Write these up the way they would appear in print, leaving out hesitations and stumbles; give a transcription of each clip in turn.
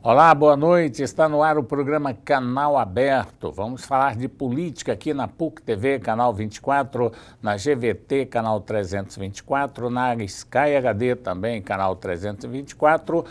Olá, boa noite. Está no ar o programa Canal Aberto. Vamos falar de política aqui na PUC TV, canal 24, na GVT, canal 324, na Sky HD também, canal 324,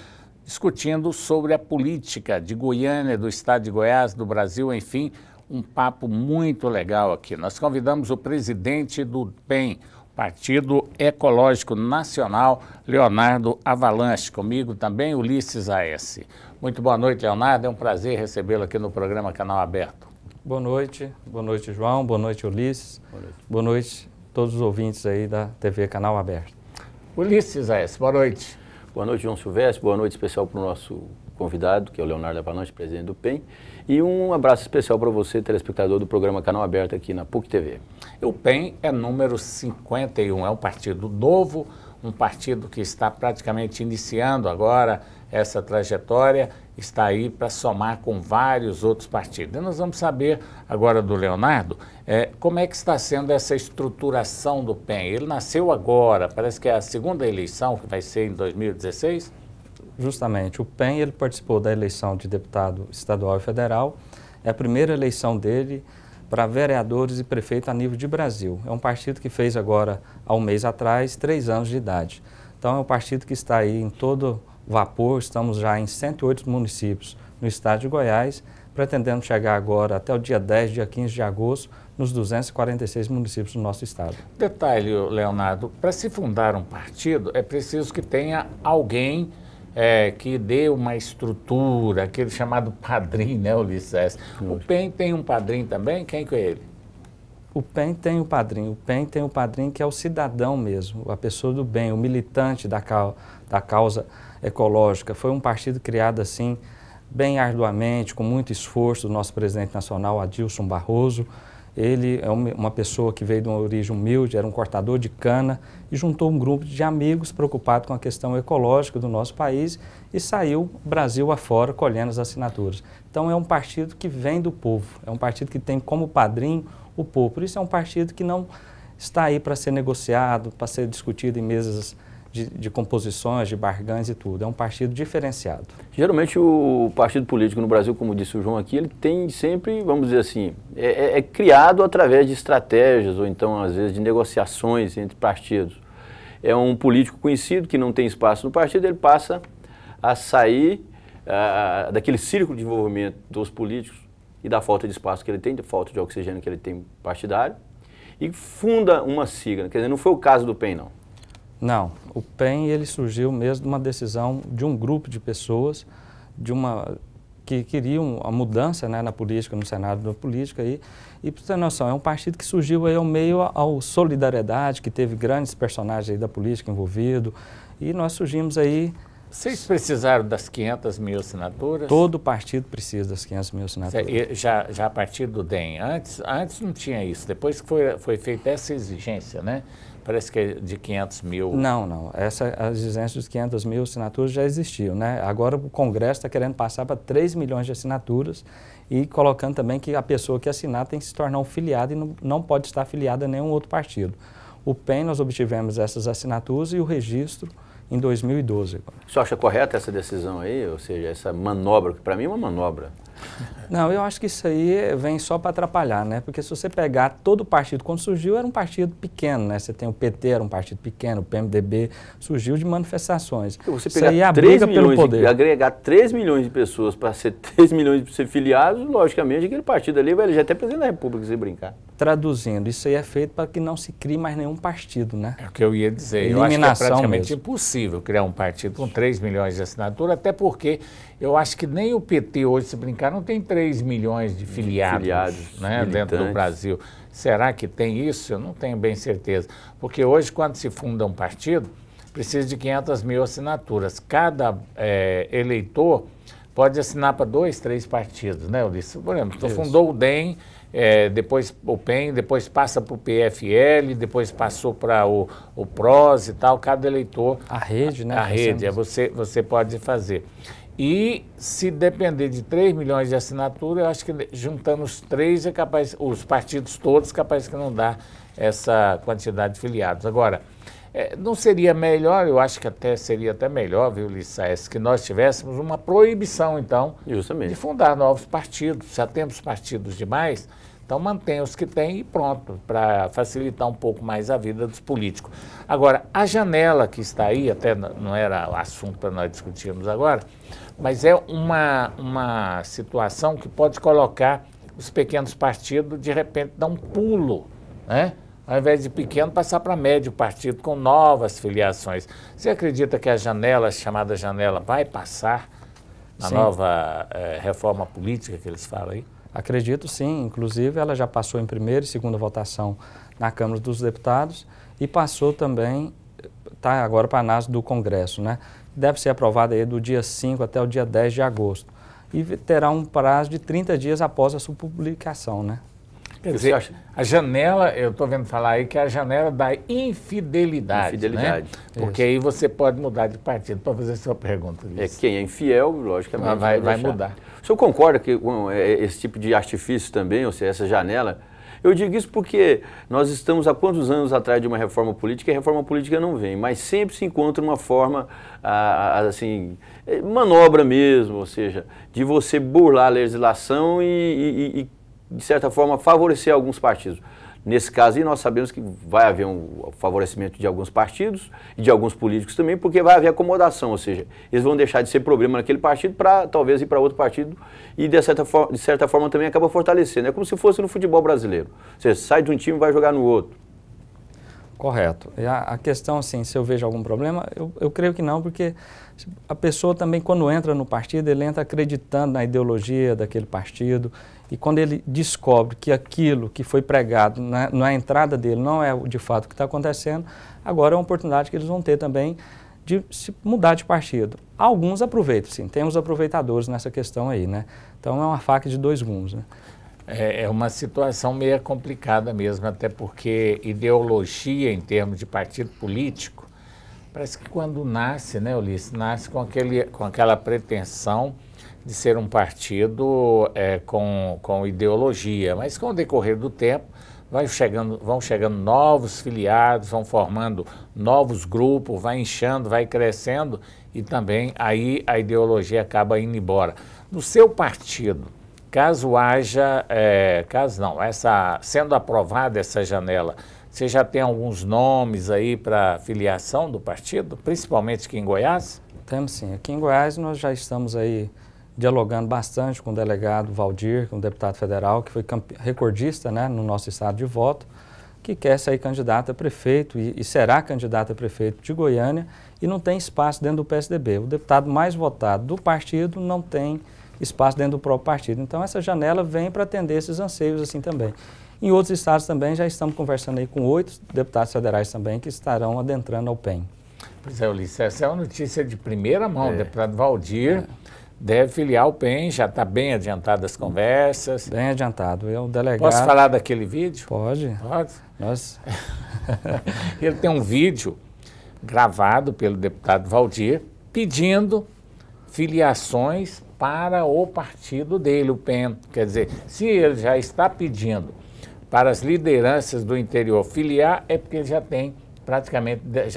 discutindo sobre a política de Goiânia, do estado de Goiás, do Brasil, enfim, um papo muito legal aqui. Nós convidamos o presidente do PEN, Partido Ecológico Nacional, Leonardo Avalanche. Comigo também, Ulisses A.S. Muito boa noite, Leonardo. É um prazer recebê-lo aqui no programa Canal Aberto. Boa noite, João. Boa noite, Ulisses. Boa noite a todos os ouvintes aí da TV Canal Aberto. Ulisses A.S., boa noite. Boa noite, João Silvestre. Boa noite especial para o nosso convidado, que é o Leonardo Avalanche, presidente do PEN. E um abraço especial para você, telespectador do programa Canal Aberto aqui na PUC TV. O PEN é número 51, é um partido novo, um partido que está praticamente iniciando agora essa trajetória, está aí para somar com vários outros partidos. E nós vamos saber agora do Leonardo como é que está sendo essa estruturação do PEN. Ele nasceu agora, parece que é a segunda eleição, que vai ser em 2016? Justamente, o PEN ele participou da eleição de deputado estadual e federal, é a primeira eleição dele para vereadores e prefeito a nível de Brasil. É um partido que fez agora, há um mês atrás, 3 anos de idade. Então é um partido que está aí em todo vapor, estamos já em 108 municípios no estado de Goiás, pretendendo chegar agora até o dia 10, dia 15 de agosto, nos 246 municípios do nosso estado. Detalhe, Leonardo, para se fundar um partido é preciso que tenha alguém que dê uma estrutura, aquele chamado padrinho, né, Ulisses? O PEN tem um padrinho também? Quem que é ele? O PEN tem um padrinho. O PEN tem um padrinho que é o cidadão mesmo, a pessoa do bem, o militante da causa ecológica. Foi um partido criado assim, bem arduamente, com muito esforço do nosso presidente nacional, Adilson Barroso. Ele é uma pessoa que veio de uma origem humilde, era um cortador de cana e juntou um grupo de amigos preocupados com a questão ecológica do nosso país e saiu Brasil afora colhendo as assinaturas. Então é um partido que vem do povo, é um partido que tem como padrinho o povo. Por isso é um partido que não está aí para ser negociado, para ser discutido em mesas de composições, de barganhas e tudo. É um partido diferenciado. Geralmente o partido político no Brasil, como disse o João aqui, ele tem sempre, vamos dizer assim, é criado através de estratégias ou então às vezes de negociações entre partidos. É um político conhecido que não tem espaço no partido, ele passa a sair daquele círculo de envolvimento dos políticos e da falta de espaço que ele tem, da falta de oxigênio que ele tem partidário e funda uma sigla. Quer dizer, não foi o caso do PEN, não. Não, o PEN ele surgiu mesmo de uma decisão de um grupo de pessoas que queriam a mudança, né, na política, no cenário da política. E para você ter noção, é um partido que surgiu aí ao meio ao Solidariedade, que teve grandes personagens aí da política envolvidos, e nós surgimos aí... Vocês precisaram das 500 mil assinaturas? Todo partido precisa das 500 mil assinaturas. Já a partir do DEM. Antes não tinha isso, depois que foi feita essa exigência, né? Parece que é de 500 mil. Não. As exigências de 500 mil assinaturas já existiam, né? Agora o Congresso está querendo passar para 3 milhões de assinaturas e colocando também que a pessoa que assinar tem que se tornar um filiado e não pode estar afiliada a nenhum outro partido. O PEN, nós obtivemos essas assinaturas e o registro em 2012. O senhor acha correta essa decisão aí? Ou seja, essa manobra, que para mim é uma manobra. Não, eu acho que isso aí vem só para atrapalhar, né? Porque se você pegar todo o partido, quando surgiu era um partido pequeno, né? Você tem o PT, era um partido pequeno, o PMDB surgiu de manifestações. Você pegar isso aí é a briga pelo poder. Agregar 3 milhões de pessoas para ser 3 milhões de ser filiados, logicamente aquele partido ali vai eleger até presidente da República, se brincar. Traduzindo, isso aí é feito para que não se crie mais nenhum partido, né? É o que eu ia dizer. Eu acho que é praticamente impossível criar um partido com 3 milhões de assinaturas, até porque eu acho que nem o PT hoje, se brincar, não tem 3 milhões de filiados né, dentro do Brasil. Será que tem isso? Eu não tenho bem certeza. Porque hoje, quando se funda um partido, precisa de 500 mil assinaturas. Cada eleitor pode assinar para 2, 3 partidos, né, Ulisses? Por exemplo, tu fundou o DEM, depois o PEN, depois passa para o PFL, depois passou para o PROS e tal, cada eleitor... A rede, né? A rede, você pode fazer. E se depender de 3 milhões de assinaturas, eu acho que juntando os 3 é capaz, os partidos todos, capaz que não dá essa quantidade de filiados. Agora, Não seria melhor, eu acho que seria até melhor, viu, Ulisses, que nós tivéssemos uma proibição, então, justamente, de fundar novos partidos. Já temos partidos demais, então mantém os que tem e pronto, para facilitar um pouco mais a vida dos políticos. Agora, a janela que está aí, até não era assunto para nós discutirmos agora, mas é uma situação que pode colocar os pequenos partidos, de repente, dar um pulo, né? Ao invés de pequeno, passar para médio partido com novas filiações. Você acredita que a janela, chamada janela, vai passar na nova reforma política que eles falam aí? Acredito sim, inclusive ela já passou em primeira e segunda votação na Câmara dos Deputados e passou também, está agora para a análise do Congresso, né? Deve ser aprovada aí do dia 5 até o dia 10 de agosto e terá um prazo de 30 dias após a sua publicação, né? Quer dizer, a janela, eu estou vendo falar aí que é a janela da infidelidade. Né? Porque aí você pode mudar de partido. Para fazer a sua pergunta. Quem é infiel, logicamente, vai mudar. O senhor concorda que com esse tipo de artifício também, ou seja, essa janela? Eu digo isso porque nós estamos há quantos anos atrás de uma reforma política e a reforma política não vem, mas sempre se encontra uma forma, assim, manobra mesmo, ou seja, de você burlar a legislação e de certa forma, favorecer alguns partidos. Nesse caso aí, nós sabemos que vai haver um favorecimento de alguns partidos e de alguns políticos também, porque vai haver acomodação, ou seja, eles vão deixar de ser problema naquele partido para talvez ir para outro partido e de certa forma também acaba fortalecendo. É como se fosse no futebol brasileiro. Ou seja, sai de um time e vai jogar no outro. Correto. E a questão, assim, se eu vejo algum problema, eu creio que não, porque a pessoa também, quando entra no partido, ele entra acreditando na ideologia daquele partido, e quando ele descobre que aquilo que foi pregado na entrada dele não é de fato o que está acontecendo, agora é uma oportunidade que eles vão ter também de se mudar de partido. Alguns aproveitam, sim, tem os aproveitadores nessa questão aí, né? Então é uma faca de dois gumes, né? É uma situação meio complicada mesmo, até porque ideologia em termos de partido político, parece que quando nasce, né, Ulisses, nasce com aquela pretensão de ser um partido com ideologia, mas com o decorrer do tempo vão chegando novos filiados, vão formando novos grupos, vai inchando, vai crescendo e também aí a ideologia acaba indo embora. No seu partido, caso haja, sendo aprovada essa janela, você já tem alguns nomes aí para filiação do partido, principalmente aqui em Goiás? Temos sim. Aqui em Goiás nós já estamos aí dialogando bastante com o delegado Valdir, com o deputado federal, que foi recordista, né, no nosso estado de voto, que quer sair candidato a prefeito e será candidato a prefeito de Goiânia e não tem espaço dentro do PSDB. O deputado mais votado do partido não tem espaço dentro do próprio partido. Então essa janela vem para atender esses anseios assim também. Em outros estados também já estamos conversando aí com 8 deputados federais também que estarão adentrando ao PEN. Pois é, Ulisses, essa é uma notícia de primeira mão. O deputado Valdir deve filiar o PEN, já está bem adiantado as conversas. Bem adiantado. Eu, delegado... Posso falar daquele vídeo? Pode. Pode? Nós... Ele tem um vídeo gravado pelo deputado Valdir pedindo filiações para o partido dele, o PEN. Quer dizer, se ele já está pedindo para as lideranças do interior filiar, é porque já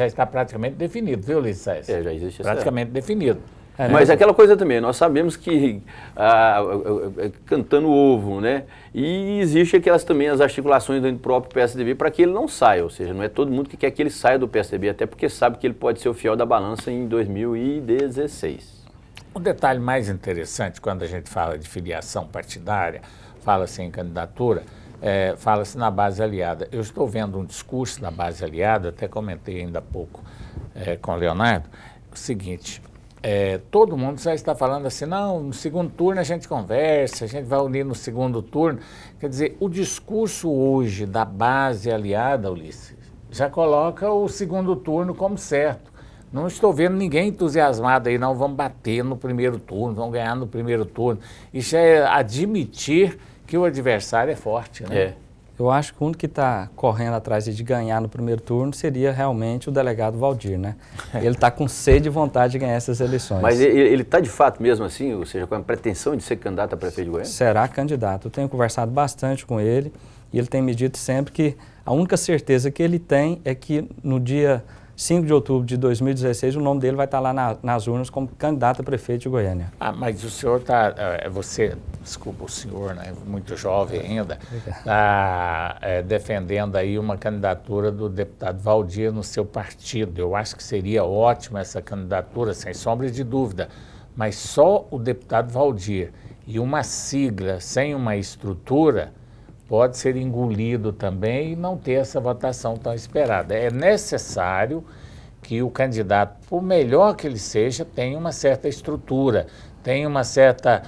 está praticamente definido, viu, Ulisses? Já existe praticamente definido. Mas aquela coisa também, nós sabemos que cantando ovo, né? E existe aquelas também as articulações dentro do próprio PSDB para que ele não saia, ou seja, não é todo mundo que quer que ele saia do PSDB, até porque sabe que ele pode ser o fiel da balança em 2016. O detalhe mais interessante quando a gente fala de filiação partidária, fala-se em candidatura, fala-se na base aliada. Eu estou vendo um discurso da base aliada, até comentei ainda há pouco com o Leonardo, o seguinte, todo mundo já está falando assim, não, no segundo turno a gente conversa, a gente vai unir no segundo turno. Quer dizer, o discurso hoje da base aliada, Ulisses, já coloca o segundo turno como certo. Não estou vendo ninguém entusiasmado aí, não, vamos bater no primeiro turno, vamos ganhar no primeiro turno. Isso é admitir que o adversário é forte, né? Eu acho que o único que está correndo atrás de ganhar no primeiro turno seria realmente o delegado Valdir, né? Ele está com sede e vontade de ganhar essas eleições. Mas ele está de fato mesmo assim, ou seja, com a pretensão de ser candidato a prefeito de Goiânia? Será candidato. Eu tenho conversado bastante com ele e ele tem me dito sempre que a única certeza que ele tem é que no dia 5 de outubro de 2016, o nome dele vai estar lá nas urnas como candidato a prefeito de Goiânia. Ah, mas o senhor está, desculpa, o senhor, né, muito jovem ainda, está defendendo aí uma candidatura do deputado Valdir no seu partido. Eu acho que seria ótima essa candidatura, sem sombra de dúvida, mas só o deputado Valdir e uma sigla sem uma estrutura pode ser engolido também e não ter essa votação tão esperada. É necessário que o candidato, por melhor que ele seja, tenha uma certa estrutura, tenha uma certa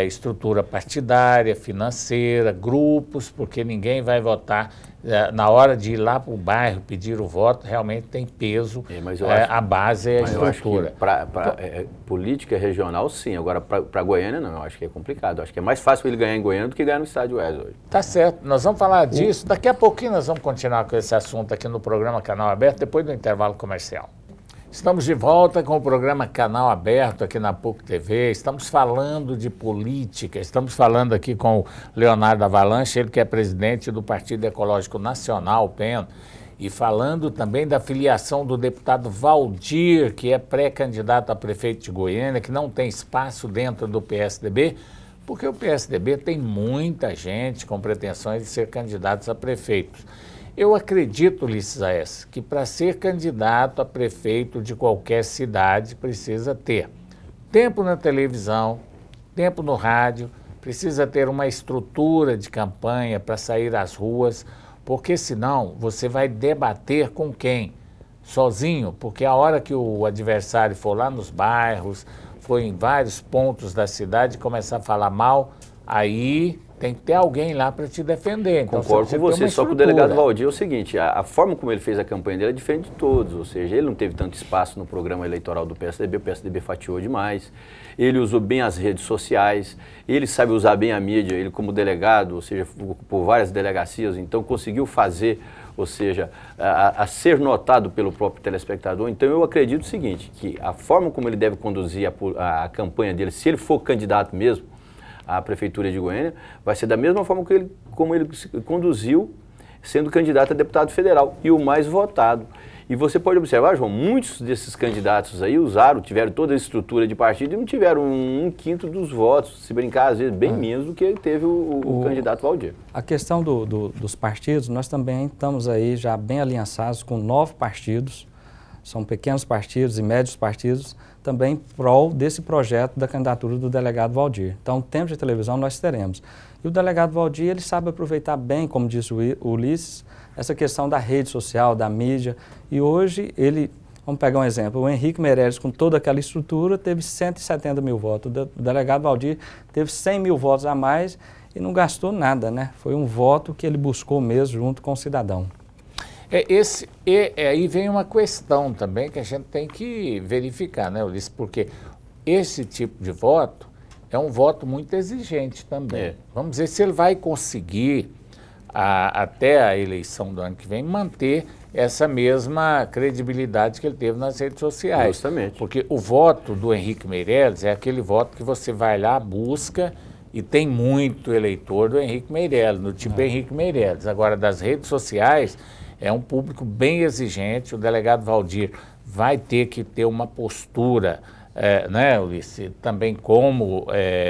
estrutura partidária, financeira, grupos, porque ninguém vai votar na hora de ir lá para o bairro pedir o voto, realmente tem peso, a base é a estrutura. Para política regional, sim. Agora, para Goiânia, não. Eu acho que é complicado. Eu acho que é mais fácil ele ganhar em Goiânia do que ganhar no Estádio Wesley hoje. Tá certo. Nós vamos falar disso. Daqui a pouquinho nós vamos continuar com esse assunto aqui no programa Canal Aberto, depois do intervalo comercial. Estamos de volta com o programa Canal Aberto aqui na PUC TV. Estamos falando de política, estamos falando aqui com o Leonardo Avalanche, ele que é presidente do Partido Ecológico Nacional, PEN, e falando também da filiação do deputado Valdir, que é pré-candidato a prefeito de Goiânia, que não tem espaço dentro do PSDB, porque o PSDB tem muita gente com pretensões de ser candidatos a prefeitos. Eu acredito, Ulisses Aes, que para ser candidato a prefeito de qualquer cidade precisa ter tempo na televisão, tempo no rádio, precisa ter uma estrutura de campanha para sair às ruas, porque senão você vai debater com quem? Sozinho, porque a hora que o adversário for lá nos bairros, for em vários pontos da cidade e começar a falar mal, aí tem que ter alguém lá para te defender. Então, concordo com você, só que o delegado Valdir é o seguinte, a forma como ele fez a campanha dele é diferente de todos, ou seja, ele não teve tanto espaço no programa eleitoral do PSDB, o PSDB fatiou demais, ele usou bem as redes sociais, ele sabe usar bem a mídia, ele como delegado, ou seja, por várias delegacias, então conseguiu fazer, ou seja, a ser notado pelo próprio telespectador. Então eu acredito o seguinte, que a forma como ele deve conduzir a campanha dele, se ele for candidato mesmo, a Prefeitura de Goiânia, vai ser da mesma forma como ele conduziu sendo candidato a deputado federal e o mais votado. E você pode observar, João, muitos desses candidatos aí tiveram toda a estrutura de partido e não tiveram um quinto dos votos, se brincar, às vezes, bem menos do que teve o candidato Valdir. A questão dos partidos, nós também estamos aí já bem aliançados com 9 partidos, são pequenos partidos e médios partidos, também em prol desse projeto da candidatura do delegado Valdir. Então, tempo de televisão nós teremos. E o delegado Valdir, ele sabe aproveitar bem, como disse o Ulisses, essa questão da rede social, da mídia. E hoje, vamos pegar um exemplo, o Henrique Meirelles, com toda aquela estrutura, teve 170 mil votos. O delegado Valdir teve 100 mil votos a mais e não gastou nada, né? Foi um voto que ele buscou mesmo junto com o cidadão. Aí vem uma questão também que a gente tem que verificar, né, Ulisses? Porque esse tipo de voto é um voto muito exigente também. Vamos dizer, se ele vai conseguir, até a eleição do ano que vem, manter essa mesma credibilidade que ele teve nas redes sociais. Justamente. Porque o voto do Henrique Meirelles é aquele voto que você vai lá, busca, e tem muito eleitor do Henrique Meirelles, no tipo Henrique Meirelles. Agora, das redes sociais, é um público bem exigente, o delegado Valdir vai ter que ter uma postura, né, Ulisses, também como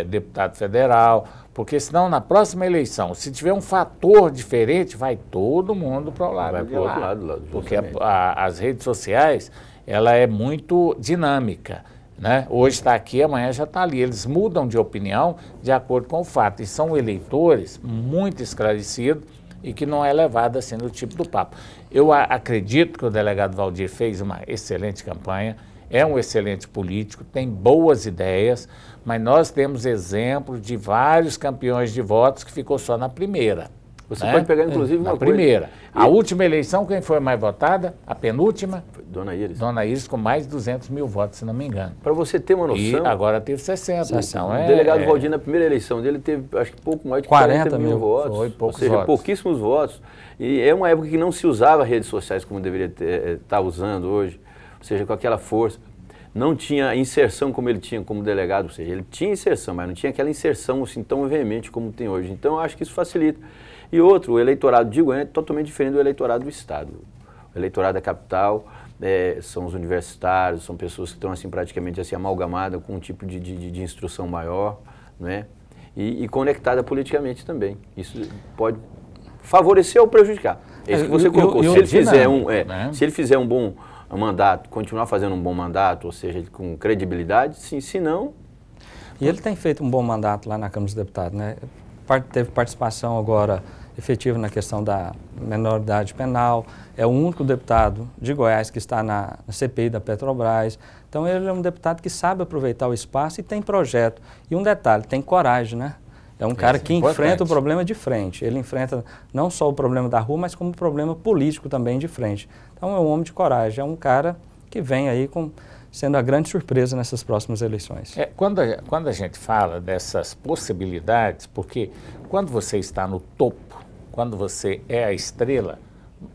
deputado federal, porque senão na próxima eleição, se tiver um fator diferente, vai todo mundo para o lado de lá. Vai para o outro lado, porque as redes sociais, ela é muito dinâmica, né? Hoje está aqui, amanhã já está ali. Eles mudam de opinião de acordo com o fato, e são eleitores muito esclarecidos, e que não é levado assim no tipo do papo. Eu acredito que o delegado Valdir fez uma excelente campanha, é um excelente político, tem boas ideias, mas nós temos exemplos de vários campeões de votos que ficou só na primeira. Você pode pegar, inclusive, uma coisa. Primeira. A última eleição, quem foi mais votada? A penúltima? Foi Dona Iris. Dona Iris com mais de 200 mil votos, se não me engano. Para você ter uma noção... E agora teve 60. Então o delegado Valdir, na primeira eleição dele, teve, acho que pouco mais de 40 mil votos. Foi, poucos ou seja, votos. Pouquíssimos votos. E é uma época que não se usava redes sociais como deveria estar usando hoje. Ou seja, com aquela força. Não tinha inserção como ele tinha como delegado. Ou seja, ele tinha inserção, mas não tinha aquela inserção assim tão veemente como tem hoje. Então, eu acho que isso facilita. E outro, o eleitorado de Goiânia é totalmente diferente do eleitorado do Estado. O eleitorado da capital são os universitários, são pessoas que estão assim, praticamente assim, amalgamadas com um tipo de instrução maior, né? E conectada politicamente também. Isso pode favorecer ou prejudicar. É isso que você colocou. Se ele fizer um bom mandato, continuar fazendo um bom mandato, ou seja, com credibilidade, sim, se não... E ele tem feito um bom mandato lá na Câmara dos Deputados, né? Teve participação agora efetiva na questão da menoridade penal, é o único deputado de Goiás que está na CPI da Petrobras. Então ele é um deputado que sabe aproveitar o espaço e tem projeto. E um detalhe, tem coragem, né? É um cara que enfrenta o problema de frente. Ele enfrenta não só o problema da rua, mas como o problema político também de frente. Então é um homem de coragem, é um cara que vem aí sendo a grande surpresa nessas próximas eleições. Quando a gente fala dessas possibilidades, porque quando você está no topo, quando você é a estrela,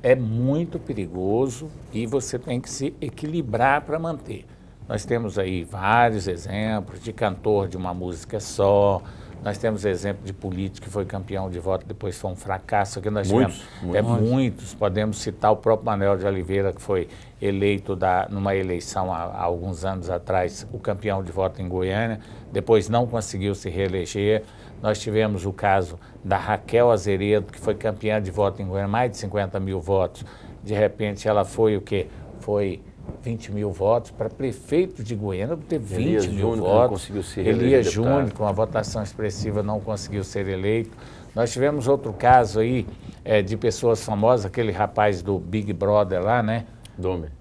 é muito perigoso e você tem que se equilibrar para manter. Nós temos aí vários exemplos de cantor de uma música só, nós temos exemplo de político que foi campeão de voto, depois foi um fracasso. Aqui nós muitos. Podemos citar o próprio Manuel de Oliveira, que foi eleito numa eleição há alguns anos atrás, o campeão de voto em Goiânia, depois não conseguiu se reeleger. Nós tivemos o caso da Raquel Azeredo, que foi campeã de voto em Goiânia, mais de 50 mil votos. De repente ela foi o quê? Foi 20 mil votos para prefeito de Goiânia, teve 20 mil votos. Elias Júnior, com uma votação expressiva, não conseguiu ser eleito. Nós tivemos outro caso aí de pessoas famosas, aquele rapaz do Big Brother lá, né?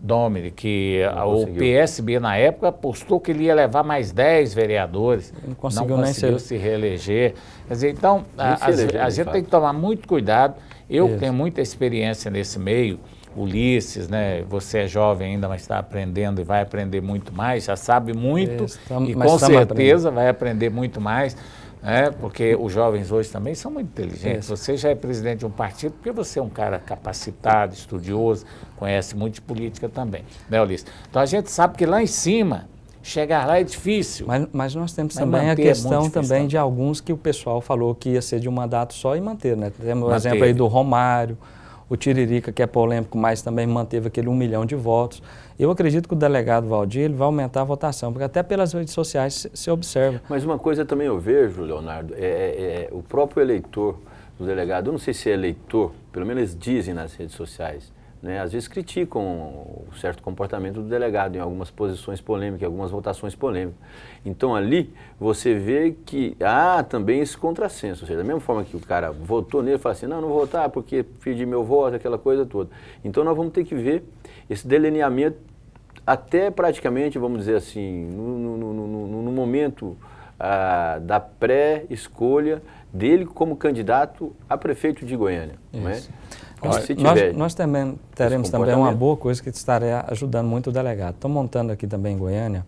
Domini, que o PSB na época apostou que ele ia levar mais 10 vereadores, não conseguiu se reeleger. Quer dizer, então, a gente tem que tomar muito cuidado. Eu tenho muita experiência nesse meio, Ulisses, né? Você é jovem ainda, mas está aprendendo e vai aprender muito mais, já sabe muito e com certeza vai aprender muito mais. Porque os jovens hoje também são muito inteligentes. Você já é presidente de um partido porque você é um cara capacitado, estudioso, conhece muito de política também, né, Ulisses? Então a gente sabe que lá em cima, chegar lá é difícil. Mas nós temos também a questão também de alguns que o pessoal falou que ia ser de um mandato só e manter, né? Temos o exemplo aí do Romário, o Tiririca, que é polêmico, mas também manteve aquele 1 milhão de votos. Eu acredito que o delegado Valdir ele vai aumentar a votação, porque até pelas redes sociais se observa. Mas uma coisa também eu vejo, Leonardo, o próprio eleitor do delegado, eu não sei se é eleitor, pelo menos eles dizem nas redes sociais, né? Às vezes criticam o certo comportamento do delegado em algumas posições polêmicas, em algumas votações polêmicas. Então ali você vê que há também esse contrassenso, ou seja, da mesma forma que o cara votou nele, fala assim, não vou votar porque pedi meu voto, aquela coisa toda. Então nós vamos ter que ver esse delineamento até praticamente, vamos dizer assim, no momento da pré-escolha dele como candidato a prefeito de Goiânia. Não é? Nós também teremos também uma boa coisa que estará ajudando muito o delegado. Estou montando aqui também em Goiânia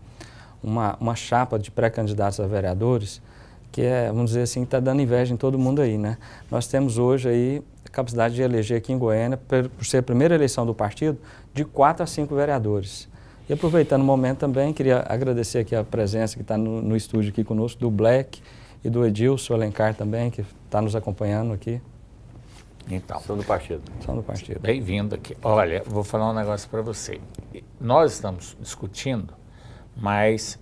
uma chapa de pré-candidatos a vereadores que vamos dizer assim, está dando inveja em todo mundo aí, né? Nós temos hoje aí a capacidade de eleger aqui em Goiânia, por ser a primeira eleição do partido, de 4 a 5 vereadores. E aproveitando o momento também, queria agradecer aqui a presença que está no estúdio aqui conosco, do Black e do Edilson Alencar também, que está nos acompanhando aqui. Então, são do partido. São do partido. Bem-vindo aqui. Olha, vou falar um negócio para você. Nós estamos discutindo, mas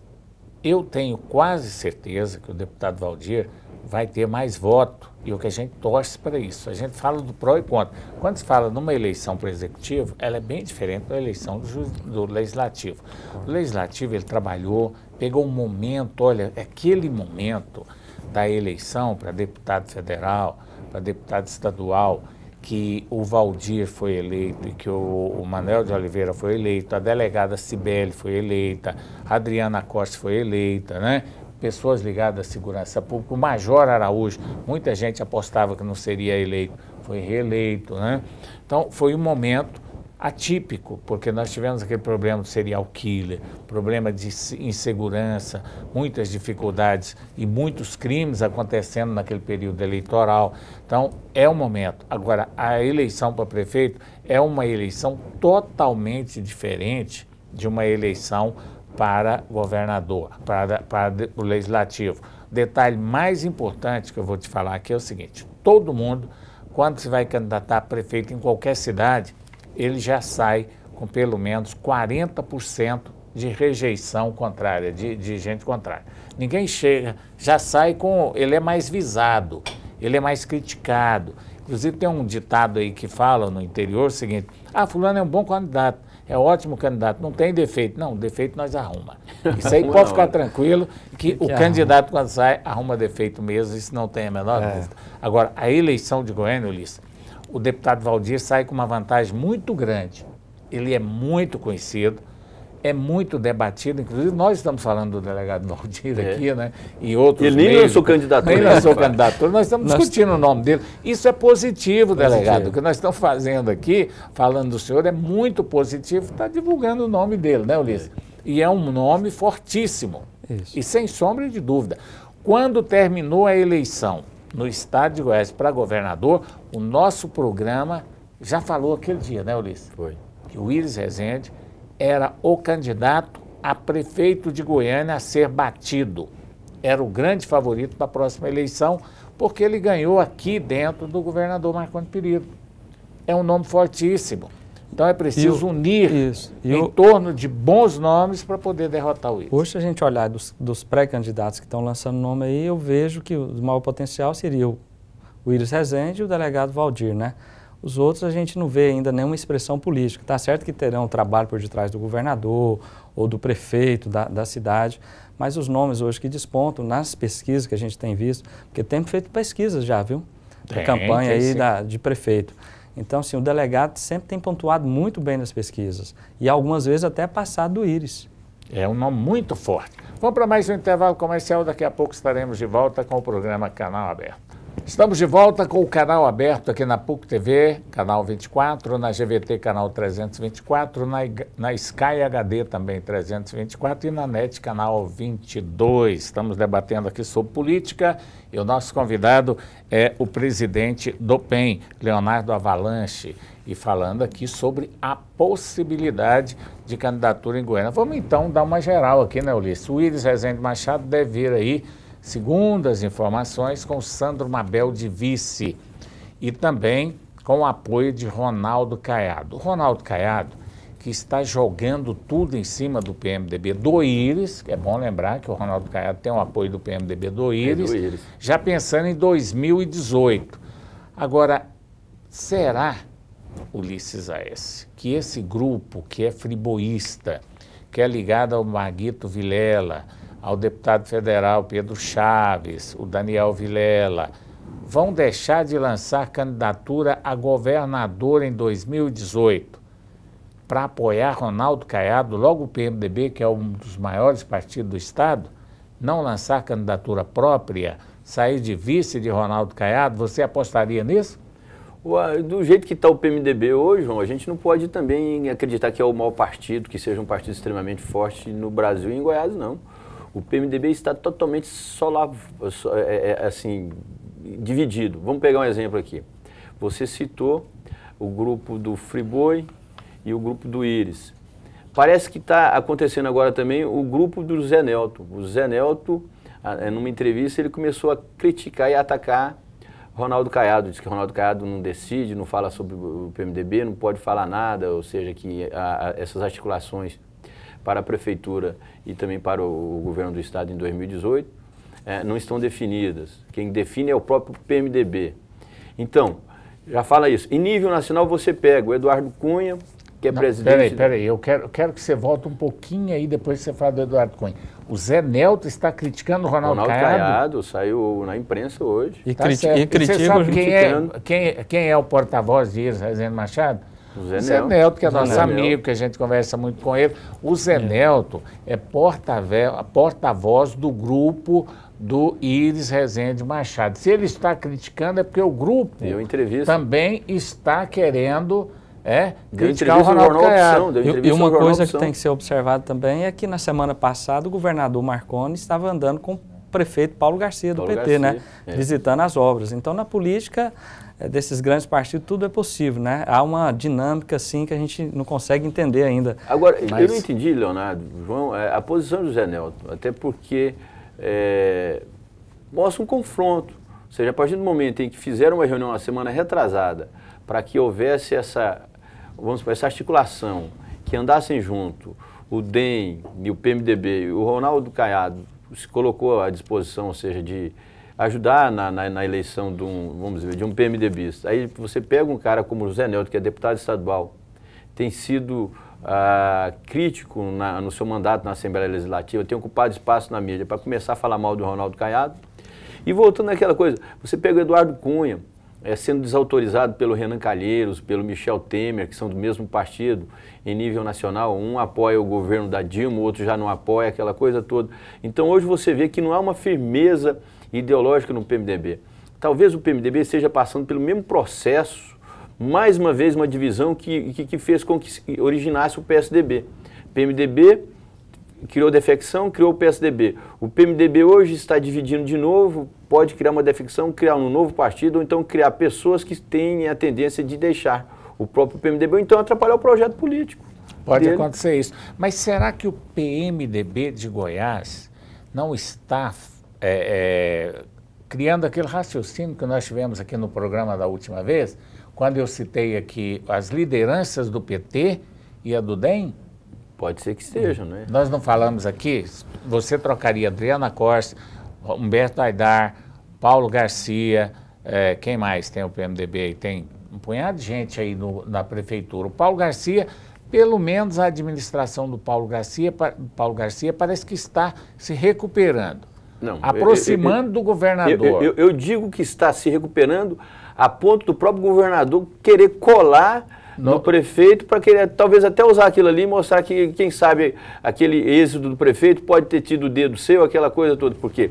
eu tenho quase certeza que o deputado Valdir vai ter mais voto e o que a gente torce para isso. A gente fala do pró e contra. Quando se fala numa eleição para o executivo, ela é bem diferente da eleição do legislativo. O legislativo, ele trabalhou, pegou um momento, olha, aquele momento da eleição para deputado federal, para deputado estadual, que o Valdir foi eleito e que o Manuel de Oliveira foi eleito, a delegada Cibele foi eleita, a Adriana Costa foi eleita, né? Pessoas ligadas à segurança pública, o Major Araújo, muita gente apostava que não seria eleito, foi reeleito, né? Então foi um momento atípico, porque nós tivemos aquele problema do serial killer, problema de insegurança, muitas dificuldades e muitos crimes acontecendo naquele período eleitoral. Então, é um momento. Agora, a eleição para prefeito é uma eleição totalmente diferente de uma eleição para governador, para o legislativo. O detalhe mais importante que eu vou te falar aqui é o seguinte, todo mundo, quando se vai candidatar a prefeito em qualquer cidade, ele já sai com pelo menos 40% de rejeição contrária, de gente contrária. Ninguém chega, já sai com... Ele é mais visado, ele é mais criticado. Inclusive tem um ditado aí que fala no interior o seguinte: fulano é um bom candidato, é ótimo candidato, não tem defeito. Não, defeito nós arruma. Isso aí pode ficar tranquilo que o candidato quando sai arruma defeito mesmo, isso não tem a menor dúvida. Agora, a eleição de Goiânia, Ulisses, o deputado Valdir sai com uma vantagem muito grande. Ele é muito conhecido, é muito debatido, inclusive nós estamos falando do delegado Valdir aqui, né? E outros Ele nem lançou candidatura. Nem lançou candidatura, nós estamos discutindo o nome dele. Isso é positivo, delegado. O que nós estamos fazendo aqui, falando do senhor, é muito positivo, está divulgando o nome dele, né, Ulisses? E é um nome fortíssimo. Isso. E sem sombra de dúvida. Quando terminou a eleição no estado de Goiás para governador, o nosso programa já falou aquele dia, né, Ulisses? Foi. Que o Íris Rezende era o candidato a prefeito de Goiânia a ser batido. Era o grande favorito para a próxima eleição, porque ele ganhou aqui dentro do governador Marconi Perillo. É um nome fortíssimo. Então é preciso unir em torno de bons nomes para poder derrotar o Íris. Hoje, se a gente olhar dos pré-candidatos que estão lançando nome aí, eu vejo que o maior potencial seria o Íris Rezende e o delegado Valdir, né? Os outros a gente não vê ainda nenhuma expressão política. Tá certo que terão trabalho por detrás do governador ou do prefeito da cidade, mas os nomes hoje que despontam nas pesquisas que a gente tem visto, porque tem feito pesquisas já, viu? A campanha aí de prefeito. Então, assim, o delegado sempre tem pontuado muito bem nas pesquisas e algumas vezes até passado do Íris. É um nome muito forte. Vamos para mais um intervalo comercial, daqui a pouco estaremos de volta com o programa Canal Aberto. Estamos de volta com o Canal Aberto aqui na PUC TV, Canal 24, na GVT, Canal 324, na Sky HD também 324 e na NET, Canal 22. Estamos debatendo aqui sobre política e o nosso convidado é o presidente do PEN, Leonardo Avalanche, e falando aqui sobre a possibilidade de candidatura em Goiânia. Vamos então dar uma geral aqui, né, Ulisses? O Íris Rezende Machado deve vir aí, segundo as informações, com Sandro Mabel de vice e também com o apoio de Ronaldo Caiado. O Ronaldo Caiado, que está jogando tudo em cima do PMDB do Íris, que é bom lembrar que o Ronaldo Caiado tem o apoio do PMDB do Íris, já pensando em 2018. Agora, será, Ulisses Aécio, que esse grupo que é friboísta, que é ligado ao Marguito Vilela, ao deputado federal Pedro Chaves, o Daniel Vilela, vão deixar de lançar candidatura a governador em 2018 para apoiar Ronaldo Caiado, logo o PMDB, que é um dos maiores partidos do Estado, não lançar candidatura própria, sair de vice de Ronaldo Caiado? Você apostaria nisso? Do jeito que está o PMDB hoje, João, a gente não pode também acreditar que é o maior partido, que seja um partido extremamente forte no Brasil e em Goiás, não. O PMDB está totalmente dividido. Vamos pegar um exemplo aqui. Você citou o grupo do Friboi e o grupo do Íris. Parece que está acontecendo agora também o grupo do Zé Nelto. O Zé Nelto, numa entrevista, ele começou a criticar e atacar Ronaldo Caiado. Diz que Ronaldo Caiado não decide, não fala sobre o PMDB, não pode falar nada, ou seja, que essas articulações para a prefeitura e também para o governo do estado em 2018, não estão definidas. Quem define é o próprio PMDB. Então, já fala isso. Em nível nacional você pega o Eduardo Cunha, que é presidente... Peraí, eu quero que você volte um pouquinho aí depois que você fala do Eduardo Cunha. O Zé Nelto está criticando o Ronaldo Caiado? Saiu na imprensa hoje. E critica. Você sabe quem é o porta-voz de Íris Rezende Machado? O Zé Nelto, que é nosso amigo, que a gente conversa muito com ele. O Zé Nelto é porta-voz do grupo do Íris Rezende Machado. Se ele está criticando é porque o grupo também está querendo criticar o Ronaldo Caiado. E uma coisa que tem que ser observada também é que na semana passada o governador Marconi estava andando com o prefeito Paulo Garcia do PT, né? Visitando as obras. Então, na política desses grandes partidos, tudo é possível, né? Há uma dinâmica, assim, que a gente não consegue entender ainda. Agora, eu não entendi, Leonardo, João, a posição do Zé Nelto, até porque mostra um confronto. Ou seja, a partir do momento em que fizeram uma reunião na semana retrasada para que houvesse essa articulação que andassem junto, o DEM e o PMDB, o Ronaldo Caiado se colocou à disposição, ou seja, de ajudar na eleição vamos dizer, de um PMDBista. Aí você pega um cara como o José Nelto, que é deputado estadual, tem sido crítico no seu mandato na Assembleia Legislativa, tem ocupado espaço na mídia para começar a falar mal do Ronaldo Caiado. E voltando àquela coisa, você pega o Eduardo Cunha, sendo desautorizado pelo Renan Calheiros, pelo Michel Temer, que são do mesmo partido em nível nacional, um apoia o governo da Dilma, o outro já não apoia, aquela coisa toda. Então hoje você vê que não há uma firmeza ideológica no PMDB. Talvez o PMDB esteja passando pelo mesmo processo, mais uma vez uma divisão que fez com que originasse o PSDB. PMDB criou defecção, criou o PSDB. O PMDB hoje está dividindo de novo, pode criar uma defecção, criar um novo partido, ou então criar pessoas que têm a tendência de deixar o próprio PMDB, ou então atrapalhar o projeto político. Pode acontecer isso. Mas será que o PMDB de Goiás não está criando aquele raciocínio que nós tivemos aqui no programa da última vez, quando eu citei aqui as lideranças do PT e a do DEM? Pode ser que estejam, né? Nós não falamos aqui, você trocaria Adriana Costa, Humberto Aidar, Paulo Garcia, quem mais tem o PMDB aí? Tem um punhado de gente aí na prefeitura. O Paulo Garcia, pelo menos a administração do Paulo Garcia parece que está se recuperando, não, aproximando do governador. Eu digo que está se recuperando a ponto do próprio governador querer colar no prefeito para querer talvez até usar aquilo ali e mostrar que, quem sabe, aquele êxito do prefeito pode ter tido o dedo seu, aquela coisa toda. Porque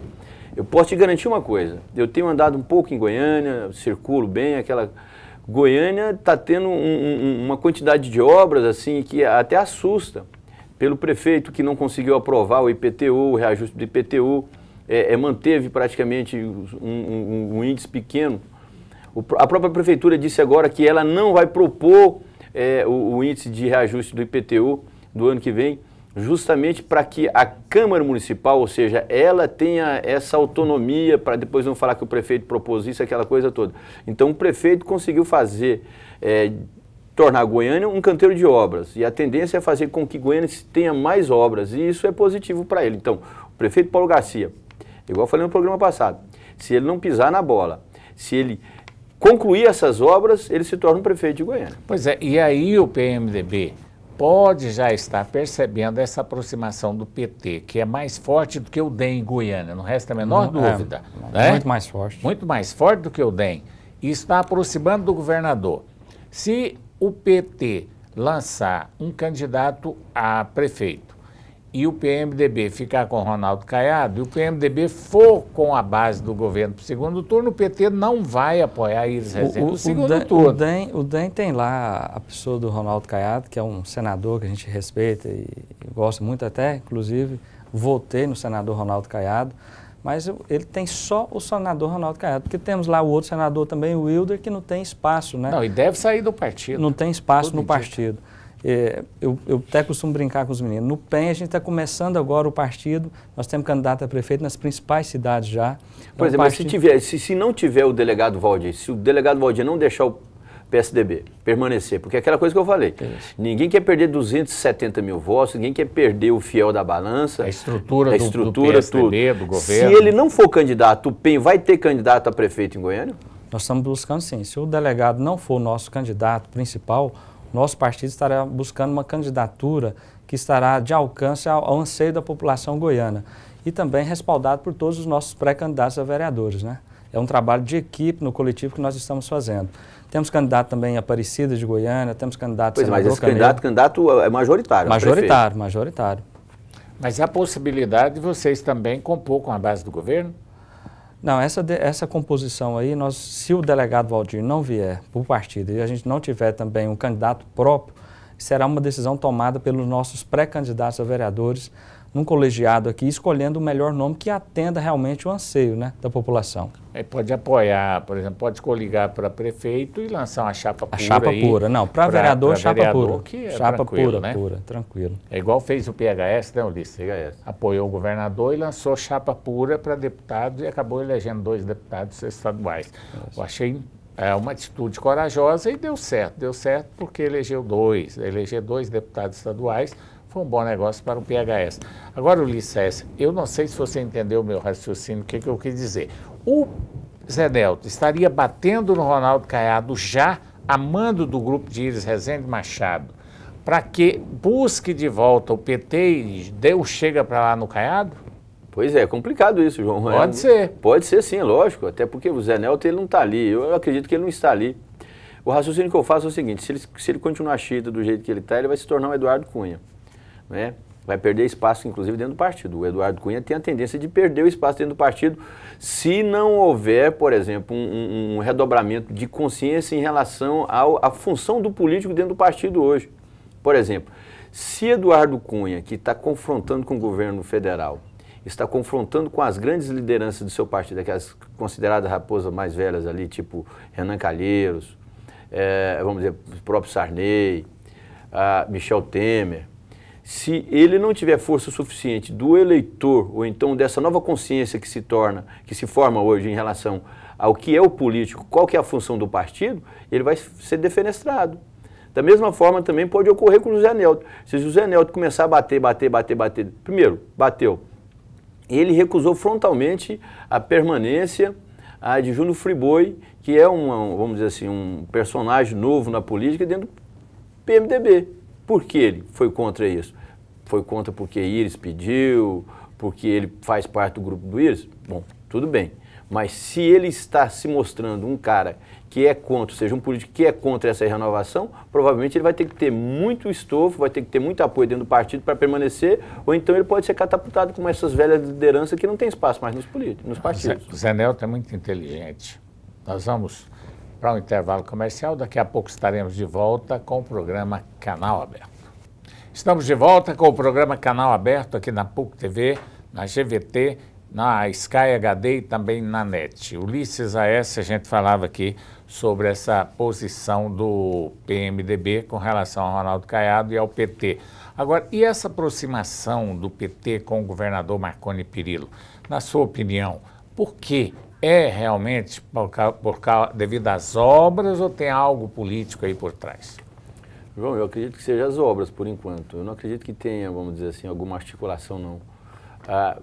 eu posso te garantir uma coisa, eu tenho andado um pouco em Goiânia, circulo bem, Goiânia está tendo uma quantidade de obras assim que até assusta. Pelo prefeito que não conseguiu aprovar o IPTU, o reajuste do IPTU, manteve praticamente um índice pequeno. A própria prefeitura disse agora que ela não vai propor o índice de reajuste do IPTU do ano que vem, justamente para que a Câmara Municipal, ou seja, ela tenha essa autonomia para depois não falar que o prefeito propôs isso, aquela coisa toda. Então o prefeito conseguiu tornar Goiânia um canteiro de obras, e a tendência é fazer com que Goiânia tenha mais obras, e isso é positivo para ele. Então, o prefeito Paulo Garcia, igual eu falei no programa passado, se ele não pisar na bola, se ele concluir essas obras, ele se torna um prefeito de Goiânia. Pois é, e aí o PMDB pode já estar percebendo essa aproximação do PT, que é mais forte do que o DEM em Goiânia, não resta a menor dúvida. Né? Muito mais forte. Muito mais forte do que o DEM, e está aproximando do governador. Se o PT lançar um candidato a prefeito e o PMDB ficar com o Ronaldo Caiado, e o PMDB for com a base do governo para o segundo turno, o PT não vai apoiar Iris Rezende no segundo turno. O DEM tem lá a pessoa do Ronaldo Caiado, que é um senador que a gente respeita e gosta muito até, inclusive, votei no senador Ronaldo Caiado, mas ele tem só o senador Ronaldo Caiado, porque temos lá o outro senador também, o Wilder, que não tem espaço, né? Não, e deve sair do partido. Não tem espaço no partido. Eu até costumo brincar com os meninos. No PEN, a gente está começando agora o partido, nós temos candidato a prefeito nas principais cidades já. Por exemplo, mas se não tiver o delegado Valdir, se o delegado Valdir não deixar o PSDB permanecer, porque é aquela coisa que eu falei, ninguém quer perder 270 mil votos, ninguém quer perder o fiel da balança, a estrutura do PSDB, do governo. Se ele não for candidato, o PEN vai ter candidato a prefeito em Goiânia? Nós estamos buscando sim. Se o delegado não for o nosso candidato principal, nosso partido estará buscando uma candidatura que estará de alcance ao anseio da população goiana e também respaldado por todos os nossos pré-candidatos a vereadores, né? É um trabalho de equipe no coletivo que nós estamos fazendo. Temos candidato também em Aparecida de Goiânia, temos candidato senador Canedo. Mas esse candidato é majoritário. Majoritário. Mas há a possibilidade de vocês também compor com a base do governo? Não, essa composição aí, se o delegado Valdir não vier para o partido e a gente não tiver também um candidato próprio, será uma decisão tomada pelos nossos pré-candidatos a vereadores, num colegiado aqui, escolhendo o melhor nome que atenda realmente o anseio, né, da população. Pode apoiar, por exemplo, pode coligar para prefeito e lançar uma chapa pura. A chapa pura, não, para vereador, chapa pura. Que é chapa pura, né? Tranquilo. É igual fez o PHS, né, Ulisses? PHS. Apoiou o governador e lançou chapa pura para deputado e acabou elegendo 2 deputados estaduais. Eu achei É uma atitude corajosa e deu certo. Deu certo porque elegeu dois deputados estaduais. Foi um bom negócio para o PHS. Agora, Ulisses, eu não sei se você entendeu o meu raciocínio, o que eu quis dizer. O Zé Nelto estaria batendo no Ronaldo Caiado já a mando do grupo de Iris Rezende Machado para que busque de volta o PT e dê o chega para lá no Caiado? Pois é complicado isso, João. Pode ser. Pode ser sim, lógico, até porque o Zé Nelto ele não está ali, eu acredito que ele não está ali. O raciocínio que eu faço é o seguinte, se ele continuar chita do jeito que ele está, ele vai se tornar um Eduardo Cunha, né? Vai perder espaço, inclusive, dentro do partido. O Eduardo Cunha tem a tendência de perder o espaço dentro do partido se não houver, por exemplo, um redobramento de consciência em relação à função do político dentro do partido hoje. Por exemplo, se Eduardo Cunha, que está confrontando com o governo federal, está confrontando com as grandes lideranças do seu partido, aquelas consideradas raposas mais velhas ali, tipo Renan Calheiros, vamos dizer, o próprio Sarney, Michel Temer, se ele não tiver força suficiente do eleitor, ou então dessa nova consciência que se forma hoje em relação ao que é o político, qual que é a função do partido, ele vai ser defenestrado. Da mesma forma também pode ocorrer com o José Nelto. Se o José Nelto começar a bater, primeiro, bateu. Ele recusou frontalmente a permanência de Júnior Friboi, que é vamos dizer assim, um personagem novo na política dentro do PMDB. Por que ele foi contra isso? Foi contra porque Iris pediu, porque ele faz parte do grupo do Iris? Bom, tudo bem. Mas se ele está se mostrando um cara que é contra, ou seja, um político que é contra essa renovação, provavelmente ele vai ter que ter muito estofo, vai ter que ter muito apoio dentro do partido para permanecer, ou então ele pode ser catapultado como essas velhas lideranças que não tem espaço mais nos partidos. O Zé Nelto é muito inteligente. Nós vamos para um intervalo comercial, daqui a pouco estaremos de volta com o programa Canal Aberto. Estamos de volta com o programa Canal Aberto aqui na PUC TV, na GVT, na Sky HD e também na NET. Ulisses A.S., a gente falava aqui sobre essa posição do PMDB com relação ao Ronaldo Caiado e ao PT. Agora, e essa aproximação do PT com o governador Marconi Perillo? Na sua opinião, por que é realmente devido às obras ou tem algo político aí por trás? João, eu acredito que seja as obras, por enquanto. Eu não acredito que tenha, vamos dizer assim, alguma articulação, não.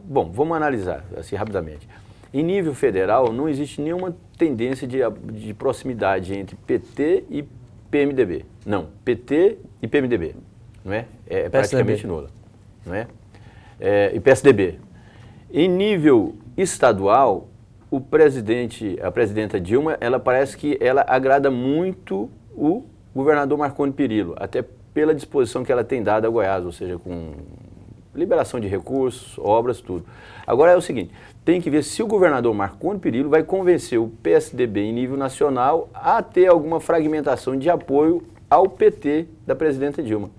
Bom, vamos analisar, assim, rapidamente. Em nível federal, não existe nenhuma tendência de proximidade entre PT e PMDB. Não, PT e PMDB, não é? É praticamente nula, não é? E PSDB. Em nível estadual, a presidenta Dilma, ela parece que ela agrada muito o governador Marconi Perillo, até pela disposição que ela tem dado a Goiás, ou seja, com liberação de recursos, obras, tudo. Agora é o seguinte, tem que ver se o governador Marconi Perillo vai convencer o PSDB em nível nacional a ter alguma fragmentação de apoio ao PT da presidenta Dilma.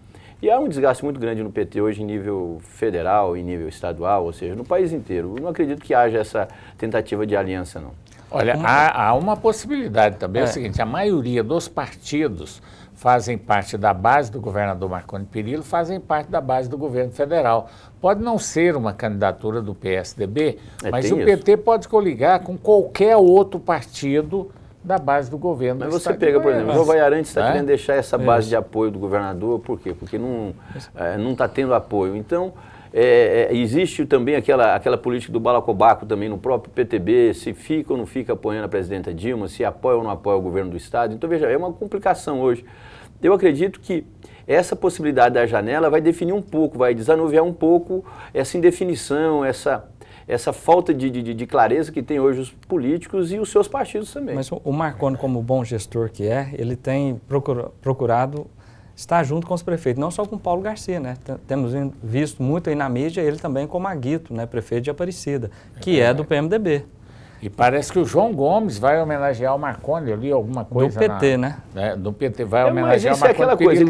E há um desgaste muito grande no PT hoje em nível federal, em nível estadual, ou seja, no país inteiro. Eu não acredito que haja essa tentativa de aliança, não. Olha, há uma possibilidade também, é o seguinte, a maioria dos partidos fazem parte da base do governador Marconi Perillo, fazem parte da base do governo federal. Pode não ser uma candidatura do PSDB, mas o PT pode coligar com qualquer outro partido da base do governo. Mas você pega, por exemplo, o João Vaiarantes está querendo deixar essa base de apoio do governador, por quê? Porque não está tendo apoio. Então, existe também aquela política do balacobaco também no próprio PTB, se fica ou não fica apoiando a presidenta Dilma, se apoia ou não apoia o governo do Estado. Então, veja, é uma complicação hoje. Eu acredito que essa possibilidade da janela vai definir um pouco, vai desanuviar um pouco essa indefinição, essa falta de clareza que tem hoje os políticos e os seus partidos também. Mas o Marconi, como bom gestor que ele tem procurado estar junto com os prefeitos, não só com o Paulo Garcia, né? Temos visto muito aí na mídia ele também como Aguito, né? Prefeito de Aparecida, que é do PMDB. E parece que o João Gomes vai homenagear o Marconi, eu li alguma coisa. Do PT, né? Do PT, vai homenagear o Marconi. Mas isso é aquela coisa,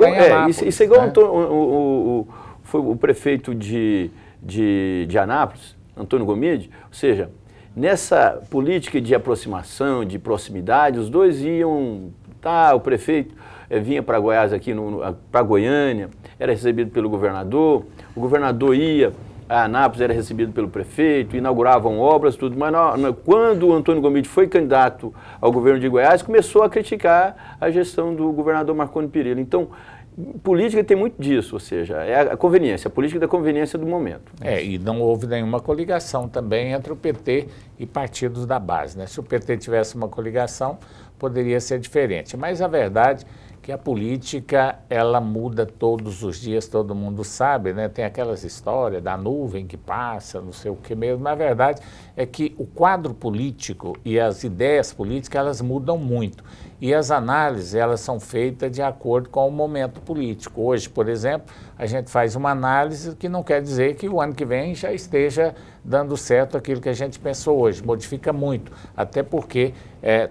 isso é igual foi o prefeito de Anápolis, Antônio Gomide, ou seja, nessa política de aproximação, de proximidade, os dois iam, o prefeito vinha para Goiás aqui, para Goiânia, era recebido pelo governador, o governador ia a Anápolis era recebido pelo prefeito, inauguravam obras, tudo, mas quando o Antônio Gomide foi candidato ao governo de Goiás, começou a criticar a gestão do governador Marconi Perillo. Então, política tem muito disso, ou seja, é a conveniência, a política da conveniência do momento. E não houve nenhuma coligação também entre o PT e partidos da base, né? Se o PT tivesse uma coligação, poderia ser diferente. Mas a verdade é que a política, ela muda todos os dias, todo mundo sabe, né? Tem aquelas histórias da nuvem que passa, não sei o que mesmo. Na verdade, é que o quadro político e as ideias políticas, elas mudam muito. E as análises, elas são feitas de acordo com o momento político. Hoje, por exemplo, a gente faz uma análise que não quer dizer que o ano que vem já esteja dando certo aquilo que a gente pensou hoje. Modifica muito, até porque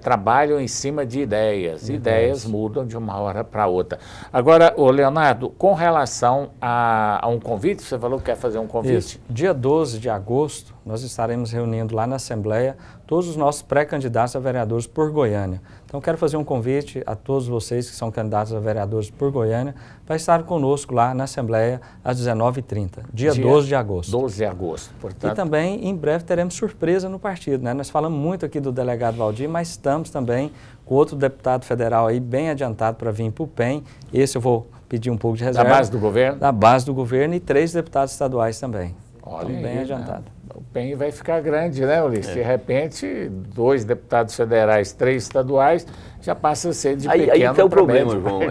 trabalham em cima de ideias. Ideias mudam de uma hora para outra. Agora, ô Leonardo, com relação a um convite, você falou que quer fazer um convite? Isso. Dia 12 de agosto, nós estaremos reunindo lá na Assembleia todos os nossos pré-candidatos a vereadores por Goiânia. Então, quero fazer um convite a todos vocês que são candidatos a vereadores por Goiânia para estar conosco lá na Assembleia às 19h30, dia 12 de agosto. 12 de agosto, portanto. E também, em breve, teremos surpresa no partido, né? Nós falamos muito aqui do delegado Valdir, mas estamos também com outro deputado federal aí bem adiantado para vir para o PEN. Esse eu vou pedir um pouco de reserva. Da base do governo? Da base do governo e 3 deputados estaduais também. Olha então, bem aí, adiantado. Né? O PEN vai ficar grande, né, Ulisses? De repente, 2 deputados federais, 3 estaduais, já passa a ser de pequeno. Aí que é o problema, médio, João.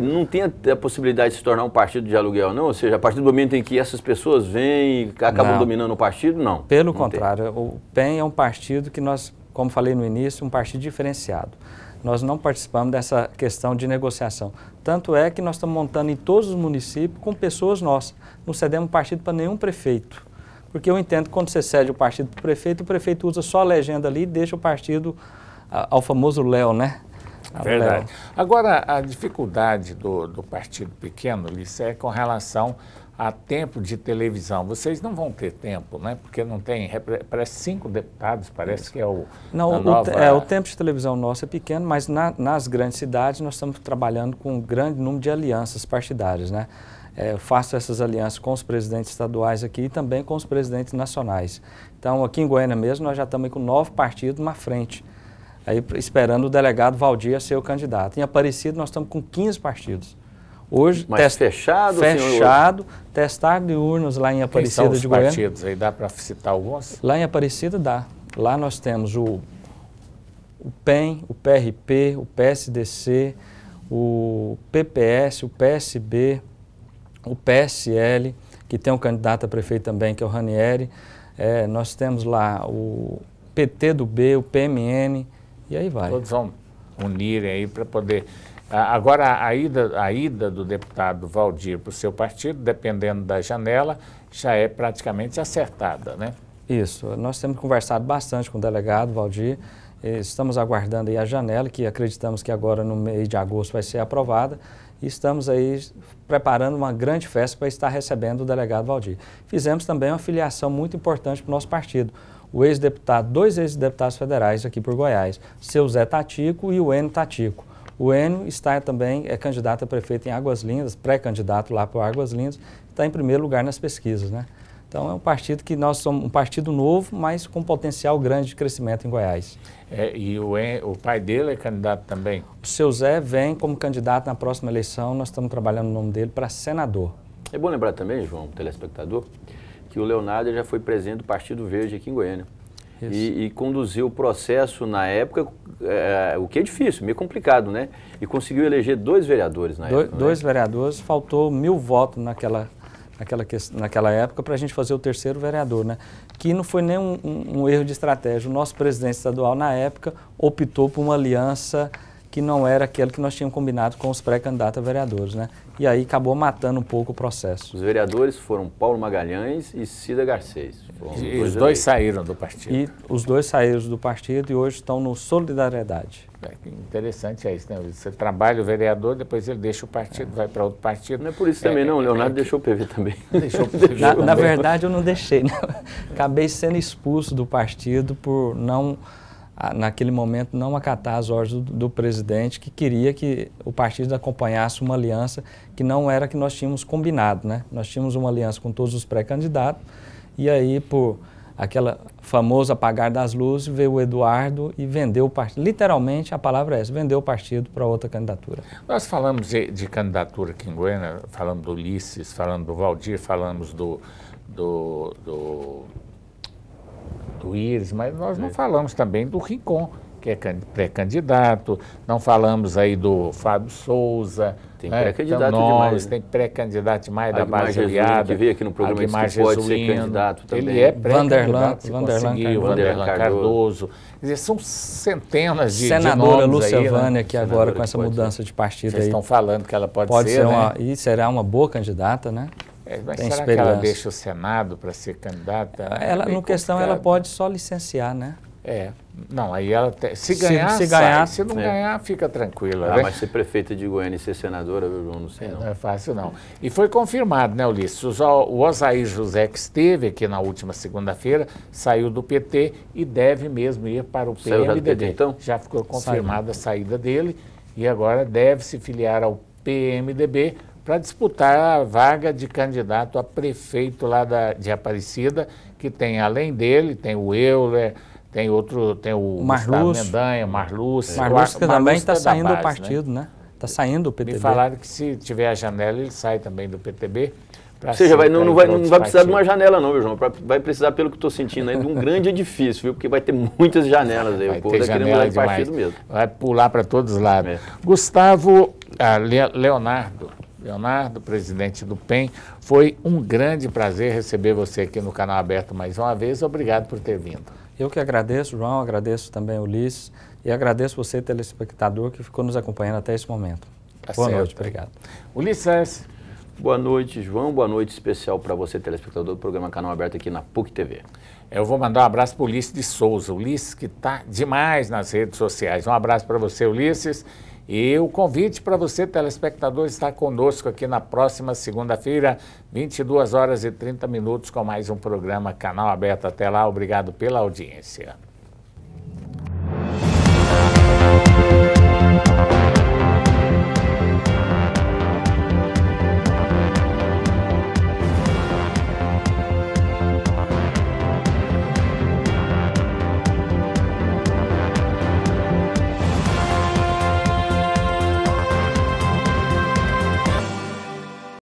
Não tem a possibilidade de se tornar um partido de aluguel, não? Ou seja, a partir do momento em que essas pessoas vêm e acabam dominando o partido, não. Pelo contrário, o PEN é um partido que nós, como falei no início, um partido diferenciado. Nós não participamos dessa questão de negociação. Tanto é que nós estamos montando em todos os municípios com pessoas nossas. Não cedemos partido para nenhum prefeito. Porque eu entendo que quando você cede o partido para o prefeito usa só a legenda ali e deixa o partido ao famoso Léo, né? Verdade. Agora, a dificuldade do partido pequeno, Ulisses, é com relação a tempo de televisão. Vocês não vão ter tempo, né? Porque não tem, parece 5 deputados, parece que é o... Não, o tempo de televisão nosso é pequeno, mas nas grandes cidades nós estamos trabalhando com um grande número de alianças partidárias, né? Eu faço essas alianças com os presidentes estaduais aqui e também com os presidentes nacionais. Então, aqui em Goiânia mesmo, nós já estamos com 9 partidos na frente, aí, esperando o delegado Valdir a ser o candidato. Em Aparecida, nós estamos com 15 partidos. Hoje, mas fechado? Fechado, testado de urnas lá em Aparecida de Goiânia. Quem são os partidos aí? Dá para citar alguns? Lá em Aparecida dá. Lá nós temos o PEN, o PRP, o PSDC, o PPS, o PSB, o PSL, que tem um candidato a prefeito também, que é o Ranieri. Nós temos lá o PT do B, o PMN, e aí vai. Todos vão unir aí para poder... Agora, a ida do deputado Valdir para o seu partido, dependendo da janela, já é praticamente acertada, né? Isso. Nós temos conversado bastante com o delegado Valdir. Estamos aguardando aí a janela, que acreditamos que agora no mês de agosto vai ser aprovada. E estamos aí preparando uma grande festa para estar recebendo o delegado Valdir. Fizemos também uma filiação muito importante para o nosso partido. O ex-deputado, 2 ex-deputados federais aqui por Goiás, seu Zé Tatico e o Enio Tatico. O Enio está também, é candidato a prefeito em Águas Lindas, pré-candidato lá para Águas Lindas, está em primeiro lugar nas pesquisas, né? Então é um partido que nós somos um partido novo, mas com potencial grande de crescimento em Goiás. E o pai dele é candidato também? O seu Zé vem como candidato na próxima eleição, nós estamos trabalhando o nome dele para senador. É bom lembrar também, João, telespectador, que o Leonardo já foi presidente do Partido Verde aqui em Goiânia. E conduziu o processo na época, o que é difícil, meio complicado, né? E conseguiu eleger 2 vereadores na época. 2 vereadores, faltou 1000 votos naquela época para a gente fazer o 3º vereador, né? Que não foi nem um erro de estratégia. O nosso presidente estadual, na época, optou por uma aliança que não era aquela que nós tínhamos combinado com os pré-candidatos a vereadores, né? E aí acabou matando um pouco o processo. Os vereadores foram Paulo Magalhães e Cida Garcês. E os 2 saíram do partido. E os 2 saíram do partido e hoje estão no Solidariedade. Interessante é isso, né? Você trabalha o vereador, depois ele deixa o partido, vai para outro partido. Não é por isso também não, o Leonardo deixou o PV também. Deixou o PV na verdade eu não deixei, não. Acabei sendo expulso do partido por não, naquele momento, não acatar as ordens do presidente, que queria que o partido acompanhasse uma aliança que não era que nós tínhamos combinado, né? Nós tínhamos uma aliança com todos os pré-candidatos E aí, por aquela famoso apagar das luzes, veio o Eduardo e vendeu o partido. Literalmente, a palavra é essa, vendeu o partido para outra candidatura. Nós falamos de candidatura aqui em Goiânia, falamos do Ulisses, falamos do Valdir, falamos do Iris, mas nós não falamos também do Rincon, que é pré-candidato, não falamos aí do Fábio Souza. Tem pré-candidato demais. Tem pré-candidato demais da Aguimar base aliada. Que veio aqui no programa que pode ser candidato também. Ele é pré-candidato, Vanderlan Cardoso. Quer dizer, são centenas de Senadora nomes Lúcia aí, Vânia, né? que agora com essa mudança de partido Vocês aí. estão falando que ela pode ser, né? E será uma boa candidata, né? Mas tem será que ela deixa o Senado para ser candidata? Ela, no questão, ela pode só licenciar, né? Não, aí ela se ganhar, sai. Se não ganhar, fica tranquila. Mas ser prefeita de Goiânia e ser senadora, João, não sei não. Não é fácil não. E foi confirmado, né, Ulisses? O Osair José, que esteve aqui na última segunda-feira, saiu do PT e deve mesmo ir para o PMDB. Já do PT, então? Já ficou confirmada a saída dele e agora deve se filiar ao PMDB para disputar a vaga de candidato a prefeito lá de Aparecida, que tem, além dele, tem o Euler, tem o Marluz Mendanha, Marluz. Marluz que também está saindo do partido, né? Está saindo do PTB. Me falaram que se tiver a janela, ele sai também do PTB. Ou seja, não vai precisar de uma janela não, meu João. Vai precisar, pelo que estou sentindo aí, de um grande edifício, viu? Porque vai ter muitas janelas aí. Vai o povo está querendo mudar de partido mesmo. Vai pular para todos os lados. Gustavo, Leonardo, presidente do PEN, foi um grande prazer receber você aqui no Canal Aberto mais uma vez. Obrigado por ter vindo. Eu que agradeço, João, agradeço também o Ulisses e agradeço você, telespectador, que ficou nos acompanhando até esse momento. Boa noite, obrigado. Ulisses. Boa noite, João. Boa noite especial para você, telespectador do programa Canal Aberto aqui na PUC TV. Eu vou mandar um abraço para o Ulisses de Souza. Ulisses que está demais nas redes sociais. Um abraço para você, Ulisses. E o convite para você, telespectador, estar conosco aqui na próxima segunda-feira, 22h30, com mais um programa Canal Aberto. Até lá, obrigado pela audiência.